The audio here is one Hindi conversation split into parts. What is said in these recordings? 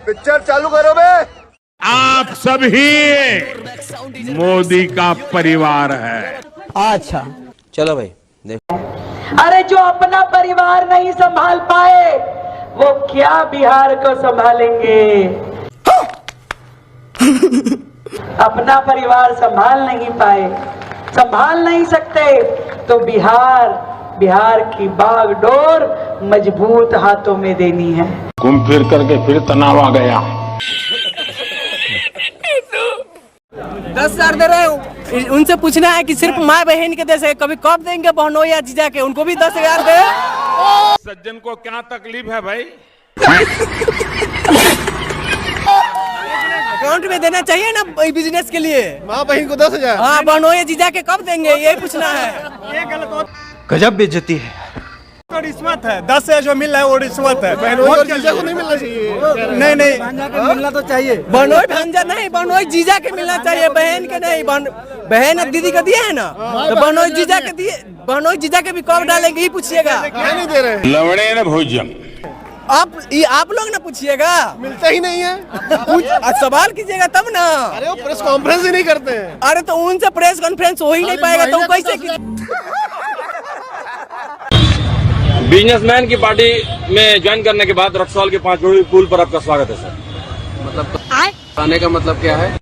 पिक्चर चालू करो बे। आप सभी मोदी का परिवार है। अच्छा चलो भाई देखो। अरे जो अपना परिवार नहीं संभाल पाए वो क्या बिहार को संभालेंगे। अपना परिवार संभाल नहीं पाए, संभाल नहीं सकते तो बिहार की बागडोर मजबूत हाथों में देनी है। घूम फिर करके फिर तनाव आ गया। 10,000 दे रहे हो, उनसे पूछना है कि सिर्फ माँ बहन के दे से कभी कब देंगे बहनों या जीजा के, उनको भी 10,000 दे। सज्जन को क्या तकलीफ है भाई? अकाउंट में देना चाहिए ना बिजनेस के लिए। माँ बहन को 10,000। हाँ, बहनों या जीजा के कब देंगे यही पूछना है। ये गलत गजब बेइज्जती है। तो रिश्वत है, 10,000 जो मिल रहा है वो रिश्वत है। बहनों और जीजा को नहीं मिलना चाहिए। नहीं भांजा के मिलना तो चाहिए। बहनोई भांजा नहीं, बहनोई जीजा के मिलना चाहिए, बहन के नहीं। बहन अब दीदी को दिए है ना, तो बहनोई जीजा के दिए, बहनोई जीजा के भी कब डालेंगे ही पूछिएगा। नहीं दे रहे, लवड़े न भोजन। आप लोग ना पूछिएगा, मिलता ही नहीं है। सवाल कीजिएगा तब ना। अरे वो प्रेस कॉन्फ्रेंस ही नहीं करते हैं। अरे तो उनसे प्रेस कॉन्फ्रेंस हो ही नहीं पाएगा तो कैसे। बिजनेसमैन की पार्टी में ज्वाइन करने के बाद रक्सौल के 5 पुल पर आपका स्वागत है सर। मतलब आने का मतलब क्या है?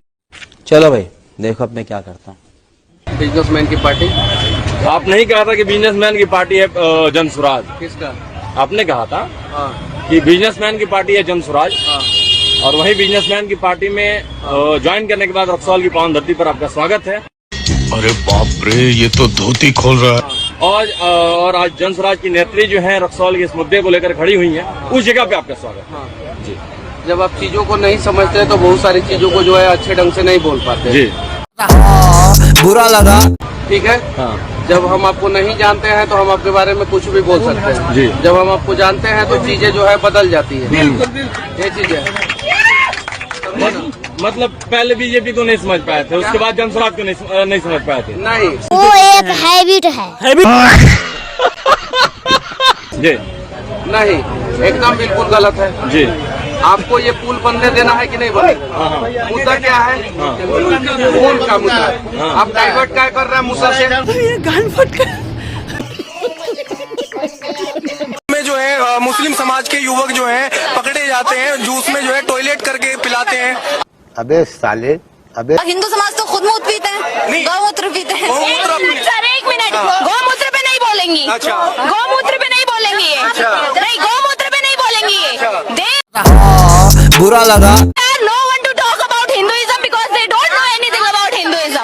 चलो भाई देखो अब मैं क्या करता हूँ। बिजनेसमैन की पार्टी आप नहीं कहा था कि बिजनेसमैन की पार्टी है जन स्वराज? किसका? आपने कहा था कि बिजनेसमैन की पार्टी है जन स्वराज, और वही बिजनेसमैन की पार्टी में ज्वाइन करने के बाद रक्सौल की पावन धरती पर आपका स्वागत है। अरे बाप रे, ये तो धोती खोल रहा है। और आज जन स्वराज की नेत्री जो है रक्सौल के इस मुद्दे को लेकर खड़ी हुई है, उस जगह पे आपका स्वागत। जी, जब आप चीजों को नहीं समझते तो बहुत सारी चीजों को जो है अच्छे ढंग से नहीं बोल पाते। जी बुरा लगा। ठीक है। जब हम आपको नहीं जानते हैं तो हम आपके बारे में कुछ भी बोल सकते हैं। जी। जब हम आपको जानते हैं तो चीजें जो है बदल जाती है। ये चीज है। मतलब पहले बीजेपी को नहीं समझ पाए थे, उसके बाद जन स्वराज को नहीं समझ पाए थे। नहीं, वो एक हैबिट है। जी नहीं, एकदम बिल्कुल गलत है। जी, आपको ये पुल बनने देना है कि नहीं बनने? मुद्दा क्या है? पुल का मुद्दा। आप डाइवर्ट क्या कर रहे हैं मुद्दा से? में जो है मुस्लिम समाज के युवक जो हैं पकड़े जाते हैं, जूस में जो है टॉयलेट करके पिलाते हैं। अबे साले, अबे हिंदू समाज तो खुद मूत्र पीते हैं, गौमूत्र पीते हैं। सर एक मिनट, गौमूत्र पे नहीं बोलेंगी। अच्छा। गौमूत्र पे नहीं बोलेंगी ये। नहीं, गौमूत्र पे नहीं बोलेंगी ये। बुरा लगा। No one to talk about Hinduism because they don't know anything about Hinduism.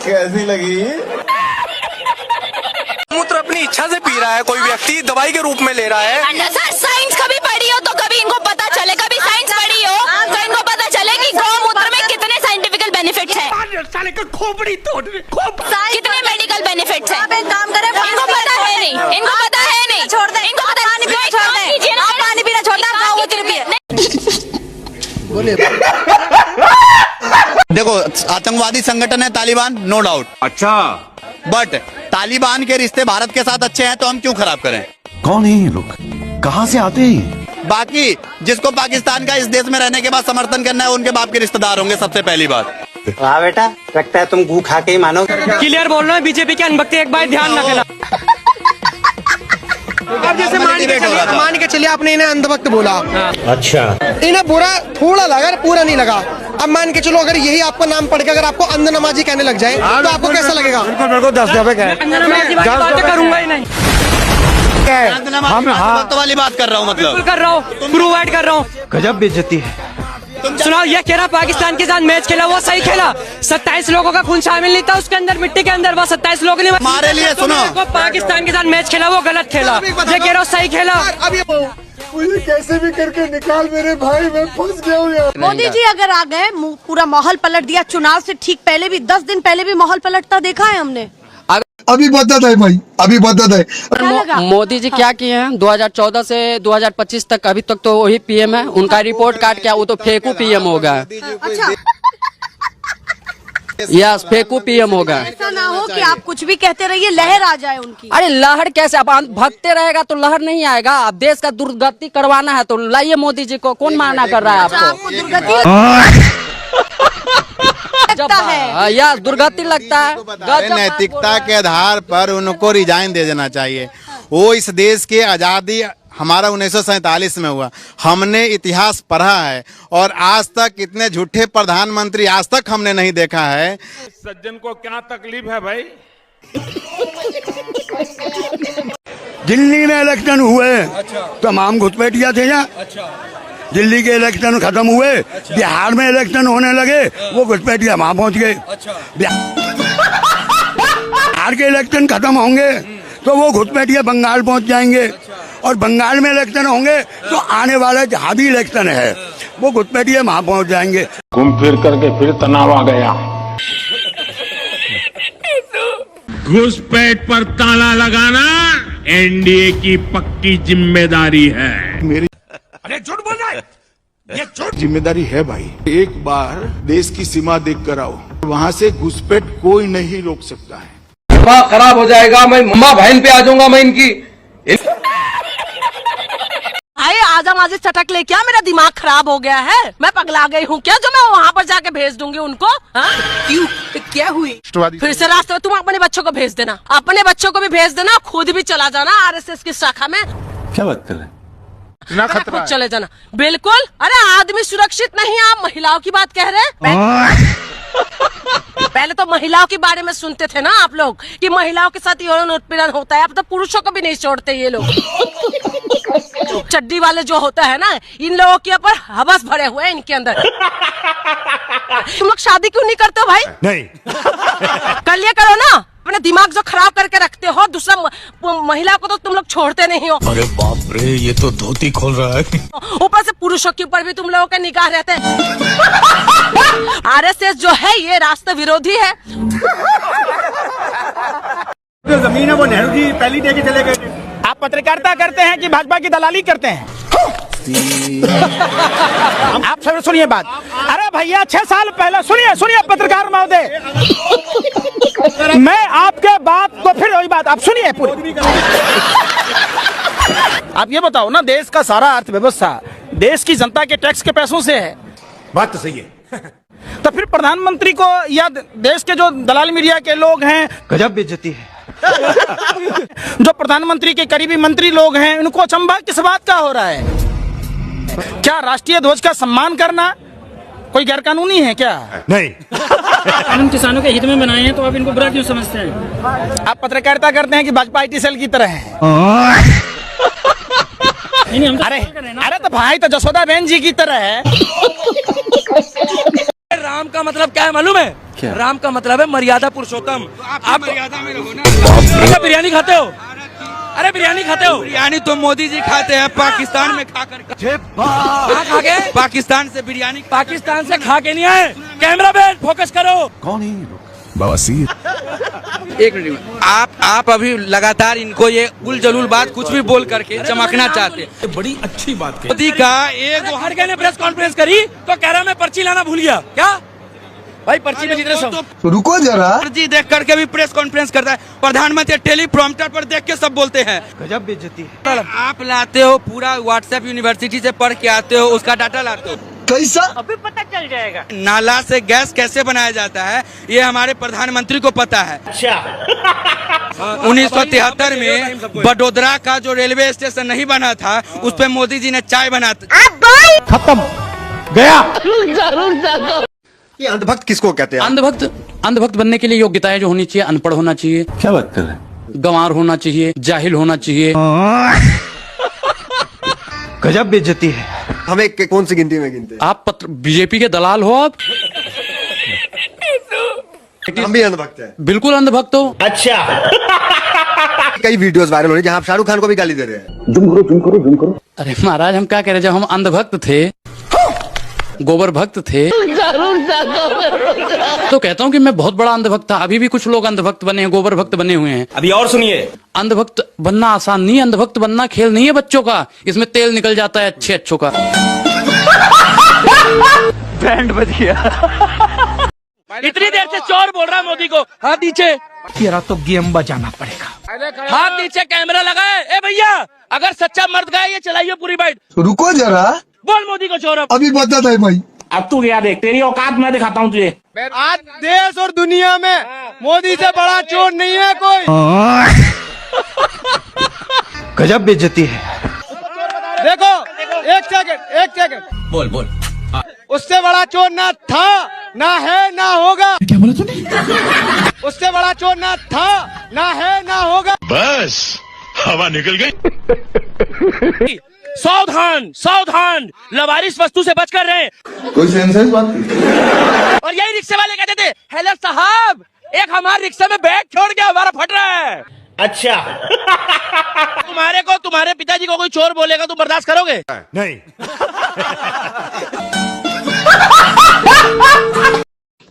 कैसी लगी? मूत्र अपनी इच्छा से पी रहा है कोई व्यक्ति, दवाई के रूप में ले रहा है। सर साइंस कभी पढ़ी हो तो कभी इनको पता चले, कभी साइंस पढ़ी हो तो इनको पता चले कि गौमूत्र में कितने साइंटिफिकल बेनिफिट्स हैं। कितने मेडिकल बेनिफिट्स हैं। काम करें, इनको पता है नहीं, इनको पता है नहीं। छोड़ दे इनको, पानी पीना छोड़ दे। आप पानी पीना छोड़ दे, गौमूत्र पिए। देखो आतंकवादी संगठन है तालिबान, नो डाउट। अच्छा, बट तालिबान के रिश्ते भारत के साथ अच्छे हैं तो हम क्यों खराब करें? कौन है ये लोग, कहाँ से आते हैं? बाकी जिसको पाकिस्तान का इस देश में रहने के बाद समर्थन करना है उनके बाप के रिश्तेदार होंगे सबसे पहली बात। हाँ बेटा, लगता है तुम गू खा के ही मानो। क्लियर बोल रहा है, बीजेपी के अनभक्ति एक बार ध्यान रखना। अब जैसे मान के चलिए आपने इन्हें अंधभक्त बोला। अच्छा, इन्हें बुरा थोड़ा लगा, पूरा नहीं लगा। अब मान के चलो अगर यही आपको नाम पढ़ के अगर आपको अंध नमाजी कहने लग जाए तो आपको कैसा लगेगा? बिल्कुल 10 दफे करूंगा ही नहीं। हम वक्त वाली बात कर रहा हूँ, मतलब कर रहा हूँ, प्रोवाइड कर रहा हूँ। गजब बेइज्जती है। सुनाओ, ये कह रहा पाकिस्तान के साथ मैच खेला वो सही खेला। 27 लोगों का खून शामिल नहीं था उसके अंदर, मिट्टी के अंदर। वो 27 लोग नहीं हमारे लिए सुनो, पाकिस्तान के साथ मैच खेला वो गलत खेला। ये कह रहा हूँ सही खेला। मुझे कैसे भी करके निकाल मेरे भाई, मैं फंस गया हूँ यार। मोदी जी अगर आ गए, पूरा माहौल पलट दिया। चुनाव से ठीक पहले भी 10 दिन पहले भी माहौल पलटता देखा है हमने। अभी बदत है भाई, अभी बदत है। मोदी जी क्या किए हैं 2014 से 2025 तक, अभी तक तो वही पीएम है। उनका रिपोर्ट कार्ड क्या, वो तो फेकू पीएम हो गया। अच्छा, यस फेकू पीएम होगा। ऐसा ना हो कि आप कुछ भी कहते रहिए, लहर आ जाए उनकी। अरे लहर कैसे, अब भगते रहेगा तो लहर नहीं आएगा। अब देश का दुर्गति करवाना है तो लाइए मोदी जी को, कौन माना कर रहा है आपको दुर्गति लगता है? यस दुर्गति लगता है। नैतिकता के आधार पर उनको रिजाइन दे देना चाहिए। वो इस देश की आजादी हमारा 1947 में हुआ, हमने इतिहास पढ़ा है और आज तक इतने झूठे प्रधानमंत्री आज तक हमने नहीं देखा है। सज्जन को क्या तकलीफ है भाई? दिल्ली में इलेक्शन हुए, तमाम घुसपैठिया थे यहाँ। दिल्ली के इलेक्शन खत्म हुए, बिहार में इलेक्शन होने लगे, वो घुसपैठिया वहां पहुंच गए। बिहार के इलेक्शन खत्म होंगे तो वो घुसपैठिया बंगाल पहुंच जाएंगे, और बंगाल में इलेक्शन होंगे तो आने वाला जहाँ भी इलेक्शन है वो घुसपैठिया वहां पहुंच जाएंगे। घूम फिर करके फिर तनाव आ गया। घुसपैठ पर ताला लगाना एनडीए की पक्की जिम्मेदारी है। मेरी अरे झूठ बोल रहा है, ये झूठ जिम्मेदारी है भाई। एक बार देश की सीमा देख कर आओ, वहाँ से घुसपैठ कोई नहीं रोक सकता है। दिमाग खराब हो जाएगा, मैं मम्मा बहन पे आ जाऊंगा मैं इनकी। आए आजा माजी चटक ले, क्या मेरा दिमाग खराब हो गया है? मैं पगला गई हूँ क्या जो मैं वहाँ पर जाके भेज दूंगी उनको? क्यों, क्या हुई? फिर से रास्ते में तुम अपने बच्चों को भेज देना, अपने बच्चों को भी भेज देना, खुद भी चला जाना आरएसएस की शाखा में। क्या बात कर रहे हैं? खुद चले जाना, बिल्कुल। अरे आदमी सुरक्षित नहीं, आप महिलाओं की बात कह रहे हैं। पहले तो महिलाओं के बारे में सुनते थे ना आप लोग कि महिलाओं के साथ यौन उत्पीड़न होता है, अब तो पुरुषों को भी नहीं छोड़ते ये लोग। चड्डी वाले जो होता है ना, इन लोगों के ऊपर हवस भरे हुए हैं इनके अंदर। तुम लोग शादी क्यों नहीं करते हो भाई? नहीं कर लिया करो ना, अपना दिमाग जो खराब करके रखते हो। दूसरा महिला को तो तुम लोग छोड़ते नहीं हो। अरे बाप रे, ये तो धोती खोल रहा है। ऊपर से पुरुषों के ऊपर भी तुम लोगों का निगाह रहते हैं। आरएसएस जो है ये राष्ट्र विरोधी है। जो जमीन है वो नेहरू जी पहली दे के चले गए। आप पत्रकारिता करते हैं कि भाजपा की दलाली करते हैं? आप सब सुनिए बात। अरे भैया 6 साल पहले, सुनिए पत्रकार महोदय, मैं आपके बात को फिर वही बात आप सुनिए पूरी। आप ये बताओ ना, देश का सारा अर्थव्यवस्था देश की जनता के टैक्स के पैसों से है। बात तो सही है। तो फिर प्रधानमंत्री को या देश के जो दलाल मीडिया के लोग हैं, गजब बेइज्जती है। जो प्रधानमंत्री के करीबी मंत्री लोग हैं, उनको अचंभा किस बात का हो रहा है? क्या राष्ट्रीय ध्वज का सम्मान करना कोई गैरकानूनी है क्या? नहीं। कानून किसानों के हित में बनाए हैं, तो आप इनको बुरा क्यों समझते हैं? आप पत्रकारिता करते हैं कि भाजपा आईटी सेल की तरह है? अरे तो भाई तो जसोदा बहन जी की तरह है। राम का मतलब क्या है मालूम है? क्या? राम का मतलब है मर्यादा पुरुषोत्तम। आप मर्यादा में रहो ना। बिरयानी खाते हो? अरे बिरयानी खाते हो? बिरयानी तो मोदी जी खाते हैं पाकिस्तान में खा के। पाकिस्तान से बिरयानी, पाकिस्तान से खा के नहीं आए। कैमरा मैन फोकस करो। कौन है बवासीर? एक मिनट, आप अभी लगातार इनको ये उल जलूल बात कुछ भी बोल करके चमकना चाहते हैं। बड़ी अच्छी बात है। मोदी का एक हर गए ने प्रेस कॉन्फ्रेंस करी तो कह रहा मैं पर्ची लाना भूल गया। क्या भाई पर्ची में जितने तो रुको जरा, पर्ची देख करके भी प्रेस कॉन्फ्रेंस करता है प्रधानमंत्री। टेलीप्रॉम्प्टर पर देख के सब बोलते हैं। गजब बेइज्जती है। आप लाते हो पूरा व्हाट्सएप यूनिवर्सिटी से पढ़ के आते हो, उसका डाटा लाते हो। कैसा? अभी पता चल जाएगा। नाला से गैस कैसे बनाया जाता है ये हमारे प्रधानमंत्री को पता है। 1973 में बड़ोदरा का जो रेलवे स्टेशन नहीं बना था, उस पे मोदी जी ने चाय बनाते। खत्म गया। ये अंधभक्त किसको कहते हैं? अंधभक्त बनने के लिए योग्यताएं जो होनी चाहिए, अनपढ़ होना चाहिए। क्या बात कर रहे हैं? गंवार होना चाहिए, जाहिल होना चाहिए। गजब बेइज्जती है। हमें कौन सी गिनती में गिनते हैं? आप बीजेपी के दलाल हो आप। हम भी अंधभक्त हैं। बिल्कुल अंधभक्त हो। अच्छा। कई वीडियोस वायरल हो रही है जहां आप शाहरुख खान को भी गाली दे रहे हैं। जुम करो। अरे महाराज हम क्या कह रहे हैं, जब हम अंधभक्त थे, गोबर भक्त थे, तो कहता हूँ कि मैं बहुत बड़ा अंधभक्त था। अभी भी कुछ लोग अंधभक्त बने हैं, गोबर भक्त बने हुए हैं। अभी और सुनिए, अंधभक्त बनना आसान नहीं है। अंधभक्त बनना खेल नहीं है बच्चों का, इसमें तेल निकल जाता है अच्छों का। बैंड बज गया। इतनी देर से चोर बोल रहा है मोदी को। हाथ नीचे, तेरा तो गेम बजाना पड़ेगा। हाथ नीचे, कैमरा लगाए। ए भैया, अगर सच्चा मर्द गए ये चलाइए पूरी बाइट। रुको जरा, बोल मोदी को चोर। अभी बता था भाई। अब तू क्या देख, तेरी औकात मैं दिखाता हूँ तुझे। आज देश और दुनिया में मोदी से बड़ा चोर नहीं है कोई। गजब बेइज्जती है। देखो, एक सेकंड। बोल। उससे बड़ा चोर ना था, ना है, ना होगा। क्या बोला तूने? उससे बड़ा चोर ना था, ना है, ना होगा। बस हवा निकल गई। सावधान, लवारिस वस्तु से बचकर रहे। कोई सेंस है इस बात की? और यही रिक्शे वाले कहते थे, हेलो साहब, एक हमारे रिक्शे में बैग छोड़ गया, हमारा फट रहा है। अच्छा। तुम्हारे पिताजी को कोई चोर बोलेगा, तुम बर्दाश्त करोगे? नहीं।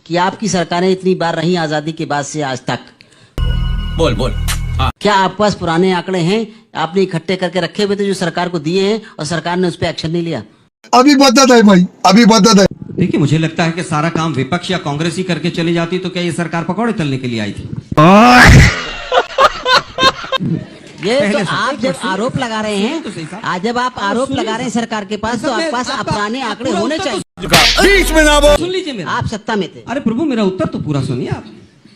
कि आपकी सरकारें इतनी बार रही आजादी के बाद से आज तक। बोल। क्या आपके पास पुराने आंकड़े हैं आपने इकट्ठे करके रखे हुए थे जो सरकार को दिए हैं और सरकार ने उस पर एक्शन नहीं लिया? अभी बता था भाई, अभी बता था। देखिए, मुझे लगता है कि सारा काम विपक्ष या कांग्रेस ही करके चली जाती तो क्या ये सरकार पकौड़े तलने के लिए आई थी? ये तो आप जब आरोप लगा रहे हैं, आज जब आप आरोप लगा रहे हैं सरकार के पास, तो आपके पास पुराने आंकड़े होने चाहिए। बीच में ना बोल। सुन लीजिए मेरा। आप सत्ता में थे। अरे प्रभु, मेरा उत्तर तो पूरा सुनिए आप।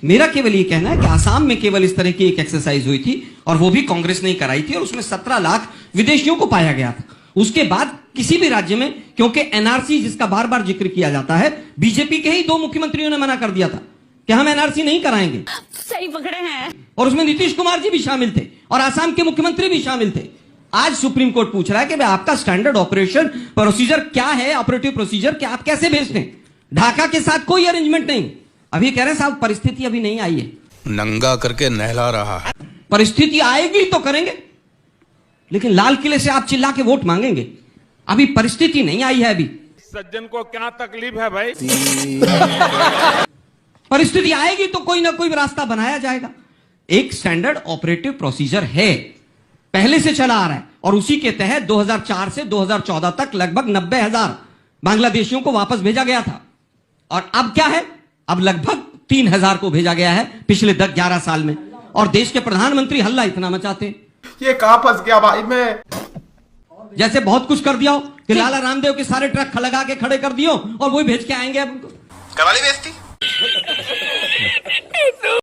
मेरा केवल ये कहना है कि आसाम में केवल इस तरह की एक एक्सरसाइज हुई थी और वो भी कांग्रेस ने ही कराई थी और उसमें 17 लाख विदेशियों को पाया गया था। उसके बाद किसी भी राज्य में, क्योंकि एनआरसी जिसका बार बार जिक्र किया जाता है, बीजेपी के ही 2 मुख्यमंत्रियों ने मना कर दिया था कि हम एनआरसी नहीं कराएंगे। सही पकड़े हैं। और उसमें नीतीश कुमार जी भी शामिल थे और आसाम के मुख्यमंत्री भी शामिल थे। आज सुप्रीम कोर्ट पूछ रहा है कि भाई आपका स्टैंडर्ड ऑपरेशन प्रोसीजर क्या है, ऑपरेटिव प्रोसीजर, कि आप कैसे भेजते हैं? ढाका के साथ कोई अरेंजमेंट नहीं। अभी कह रहे हैं साहब परिस्थिति अभी नहीं आई है। नंगा करके नहला रहा है। परिस्थिति आएगी तो करेंगे, लेकिन लाल किले से आप चिल्ला के वोट मांगेंगे। अभी परिस्थिति नहीं आई है। अभी सज्जन को क्या तकलीफ है भाई? परिस्थिति आएगी तो कोई ना कोई रास्ता बनाया जाएगा। एक स्टैंडर्ड ऑपरेटिव प्रोसीजर है, पहले से चला आ रहा है और उसी के तहत 2004 से 2014 तक लगभग 90,000 बांग्लादेशियों को वापस भेजा गया था। और अब क्या है? अब लगभग 3,000 को भेजा गया है पिछले 10-11 साल में। और देश के प्रधानमंत्री हल्ला इतना मचाते हैं। ये कहाँ फंस गया भाई मैं? जैसे बहुत कुछ कर दिया हो कि लाला रामदेव के सारे ट्रक लगा के खड़े कर दियो और वही भेज के आएंगे अब उनको। करवा ली बेइज्जती।